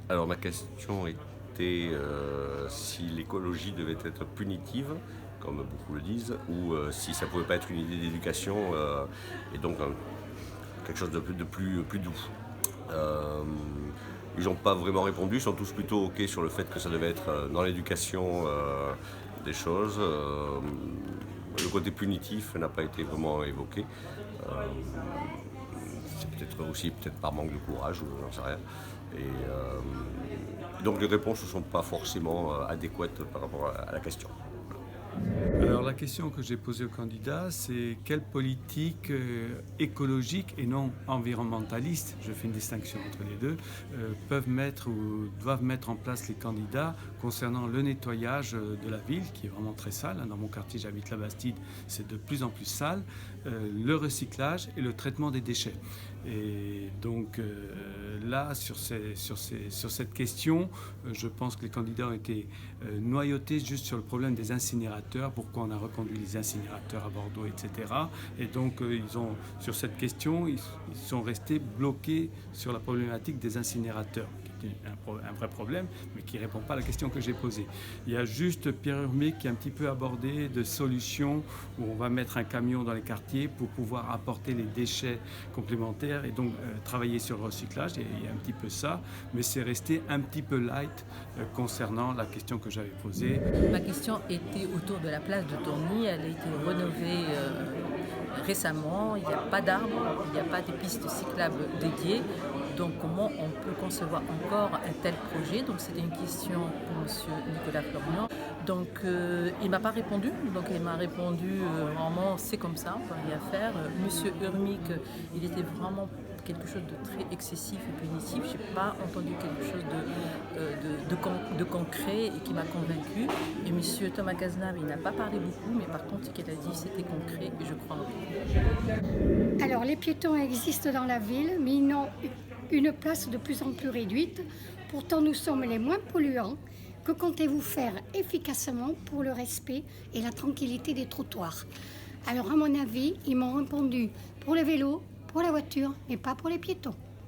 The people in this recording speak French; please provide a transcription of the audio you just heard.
Alors ma question était si l'écologie devait être punitive, comme beaucoup le disent, ou si ça pouvait pas être une idée d'éducation et donc quelque chose de plus doux. Euh, Ils n'ont pas vraiment répondu, ils sont tous plutôt OK sur le fait que ça devait être dans l'éducation des choses. Le côté punitif n'a pas été vraiment évoqué. Euh, c'est peut-être aussi peut-être par manque de courage, ou j'en sais rien. Donc les réponses ne sont pas forcément adéquates par rapport à la question. Alors la question que j'ai posée au candidat, c'est quelle politique écologique et non environnementaliste, je fais une distinction entre les deux, peuvent mettre ou doivent mettre en place les candidats concernant le nettoyage de la ville, qui est vraiment très sale. Dans mon quartier, j'habite la Bastide, c'est de plus en plus sale, le recyclage et le traitement des déchets. Et donc là, sur cette question, je pense que les candidats ont été noyautés juste sur le problème des incinérateurs, pourquoi on a reconduit les incinérateurs à Bordeaux, etc. Et donc sur cette question, ils sont restés bloqués sur la problématique des incinérateurs, qui est un vrai problème, mais qui ne répond pas à la question que j'ai posée. Il y a juste Pierre Urmic qui a un petit peu abordé de solutions où on va mettre un camion dans les quartiers pour pouvoir apporter les déchets complémentaires et donc travailler sur le recyclage. Et il y a un petit peu ça, mais c'est resté un petit peu light concernant la question que j'avais posée. Ma question était autour de la place de Tourny. Elle a été rénovée récemment. Il n'y a pas d'arbres, il n'y a pas de pistes cyclables dédiées. Donc comment on peut concevoir encore un tel projet? Donc c'était une question pour M. Nicolas Florian. Donc il ne m'a pas répondu. Donc il m'a répondu vraiment c'est comme ça, on ne peut rien faire. Monsieur Urmic, il était vraiment quelque chose de très excessif et punitif. Je n'ai pas entendu quelque chose de concret et qui m'a convaincu. Et M. Thomas Cazenave, il n'a pas parlé beaucoup, mais par contre, ce qu'il a dit, c'était concret et je crois en lui. Alors, les piétons existent dans la ville, mais ils n'ont une place de plus en plus réduite. Pourtant, nous sommes les moins polluants. Que comptez-vous faire efficacement pour le respect et la tranquillité des trottoirs? Alors, à mon avis, ils m'ont répondu pour les vélos, pour la voiture, mais pas pour les piétons.